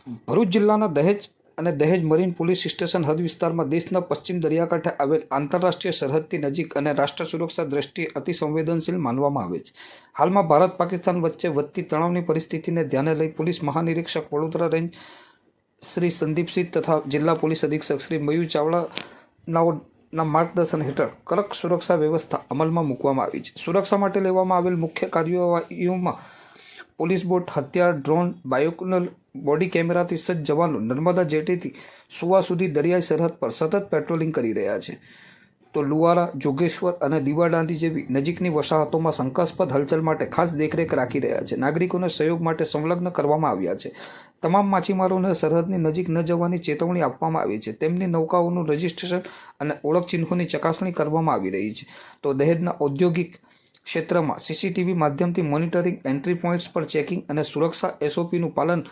ભરૂચ જિલ્લાના દહેજ અને દહેજ મરીન પોલીસ સ્ટેશન હદ વિસ્તારમાં દેશના પશ્ચિમ દરિયાકાંઠે આવેલ આંતરરાષ્ટ્રીય સરહદથી નજીક અને રાષ્ટ્ર સુરક્ષા દ્રષ્ટિએ અતિ સંવેદનશીલ માનવામાં આવે છે. હાલમાં ભારત પાકિસ્તાન વચ્ચે વધતી તણાવની પરિસ્થિતિને ધ્યાને લઈ પોલીસ મહાનિરીક્ષક વડોદરા રેન્જ શ્રી સંદીપસિંહ તથા જિલ્લા પોલીસ અધિક્ષક શ્રી મયુર ચાવડાના માર્ગદર્શન હેઠળ કડક સુરક્ષા વ્યવસ્થા અમલમાં મૂકવામાં આવી છે. સુરક્ષા માટે લેવામાં આવેલ મુખ્ય કાર્યવાહીઓમાં પોલીસ બોટ, હથિયાર, ડ્રોન, બાયોકનલ, બોડી કેમેરાથી સજ્જ જવાનો નર્મદા જેટીથી સુવા સુધી દરિયાઈ સરહદ પર સતત પેટ્રોલિંગ કરી રહ્યા છે. તો લુવારા, જોગેશ્વર અને દીવાદાંડી જેવી નજીકની વસાહતોમાં શંકાસ્પદ હલચલ માટે ખાસ દેખરેખ રાખી રહ્યા છે. નાગરિકોને સહયોગ માટે સંલગ્ન કરવામાં આવ્યા છે. તમામ માછીમારોને સરહદની નજીક ન જવાની ચેતવણી આપવામાં આવી છે. તેમની નૌકાઓનું રજિસ્ટ્રેશન અને ઓળખ ચિહ્નોની ચકાસણી કરવામાં આવી રહી છે. તો દહેજના ઔદ્યોગિક ક્ષેત્રમાં સીસીટીવી માધ્યમથી મોનિટરિંગ, એન્ટ્રી પોઈન્ટ્સ પર ચેકિંગ અને સુરક્ષા એસઓપીનું પાલન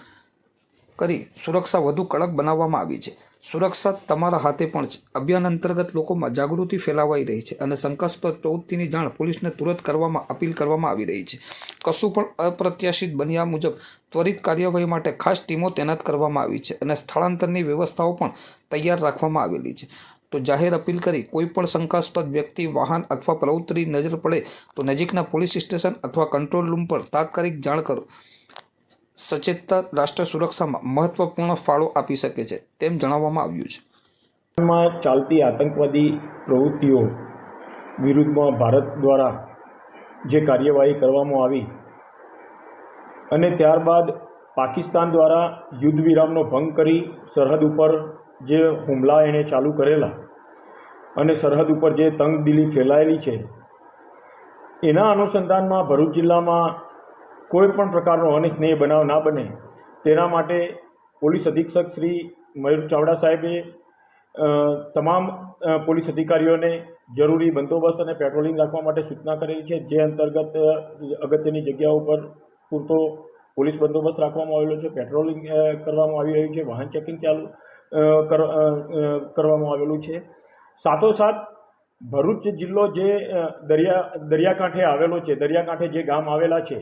કરી સુરક્ષા વધુ કડક બનાવવામાં આવી છે. સુરક્ષા તમારા હાથે પણ છે અભિયાન અંતર્ગત લોકોમાં જાગૃતિ ફેલાવાઈ રહી છે અને શંકાસ્પદ પ્રવૃત્તિની જાણ પોલીસને તુરંત કરવામાં અપીલ કરવામાં આવી રહી છે. કશું પણ અપ્રત્યાશિત બન્યા મુજબ ત્વરિત કાર્યવાહી માટે ખાસ ટીમો તૈનાત કરવામાં આવી છે અને સ્થળાંતરની વ્યવસ્થાઓ પણ તૈયાર રાખવામાં આવેલી છે. તો જાહેર અપીલ કરી કોઈ પણ શંકાસ્પદ વ્યક્તિ, વાહન અથવા પ્રવૃત્તિ નજર પડે તો નજીકના પોલીસ સ્ટેશન અથવા કંટ્રોલ રૂમ પર તાત્કાલિક જાણ કરો. સચેતતા રાષ્ટ્ર સુરક્ષામાં મહત્વપૂર્ણ ફાળો આપી શકે છે તેમ જણાવવામાં આવ્યું છે. માં ચાલતી આતંકવાદી પ્રવૃત્તિઓ વિરુદ્ધમાં ભારત દ્વારા જે કાર્યવાહી કરવામાં આવી અને ત્યારબાદ પાકિસ્તાન દ્વારા યુદ્ધ વિરામનો ભંગ કરી સરહદ ઉપર જે હુમલા એણે ચાલુ કરેલા અને સરહદ ઉપર જે તંગદિલી ફેલાયેલી છે એના અનુસંધાનમાં ભરૂચ જિલ્લામાં કોઈ પણ પ્રકારનો અનિચ્છનીય બનાવ ના બને તેના માટે પોલીસ અધિક્ષક શ્રી મયુર ચાવડા સાહેબે તમામ પોલીસ અધિકારીઓને જરૂરી બંદોબસ્ત અને પેટ્રોલિંગ રાખવા માટે સૂચના કરેલી છે. જે અંતર્ગત અગત્યની જગ્યાઓ પર પૂરતો પોલીસ બંદોબસ્ત રાખવામાં આવેલો છે, પેટ્રોલિંગ કરવામાં આવી રહ્યું છે, વાહન ચેકિંગ ચાલુ કરવામાં આવેલું છે. સાથોસાથ ભરૂચ જિલ્લો જે દરિયાકાંઠે આવેલો છે, દરિયાકાંઠે જે ગામ આવેલા છે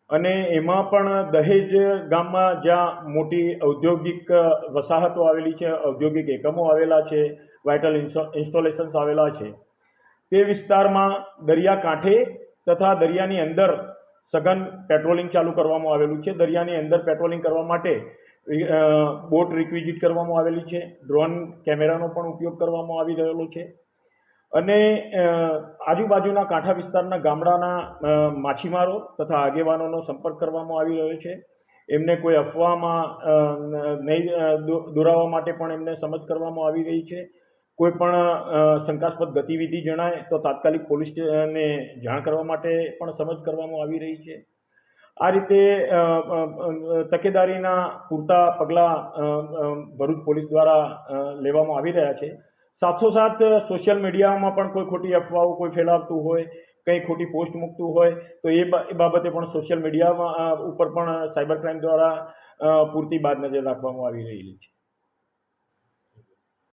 અને એમાં પણ દહેજ ગામમાં જ્યાં મોટી ઔદ્યોગિક વસાહતો આવેલી છે, ઔદ્યોગિક એકમો આવેલા છે, વાઇટલ ઇન્સ્ટોલેશન્સ આવેલા છે, તે વિસ્તારમાં દરિયાકાંઠે તથા દરિયાની અંદર સઘન પેટ્રોલિંગ ચાલુ કરવામાં આવેલું છે. દરિયાની અંદર પેટ્રોલિંગ કરવા માટે બોટ રિક્વિઝિટ કરવામાં આવેલી છે, ડ્રોન કેમેરાનો પણ ઉપયોગ કરવામાં આવી રહેલો છે અને આજુબાજુના કાંઠા વિસ્તારના ગામડાના માછીમારો તથા આગેવાનોનો સંપર્ક કરવામાં આવી રહ્યો છે. એમને કોઈ અફવામાં નહીં દોરાવવા માટે પણ એમને સમજ કરવામાં આવી રહી છે. કોઈ પણ શંકાસ્પદ ગતિવિધિ જણાય તો તાત્કાલિક પોલીસને જાણ કરવા માટે પણ સમજ કરવામાં આવી રહી છે. આ રીતે તકેદારીના પૂરતા પગલાં ભરૂચ પોલીસ દ્વારા લેવામાં આવી રહ્યા છે. સાથોસાથ સોશિયલ મીડિયામાં પણ કોઈ ખોટી અફવાઓ કોઈ ફેલાવતું હોય, કંઈ ખોટી પોસ્ટ મૂકતું હોય તો એ બાબતે પણ સોશિયલ મીડિયામાં ઉપર પણ સાયબર ક્રાઇમ દ્વારા પૂરતી બાદ નજર રાખવામાં આવી રહેલી છે.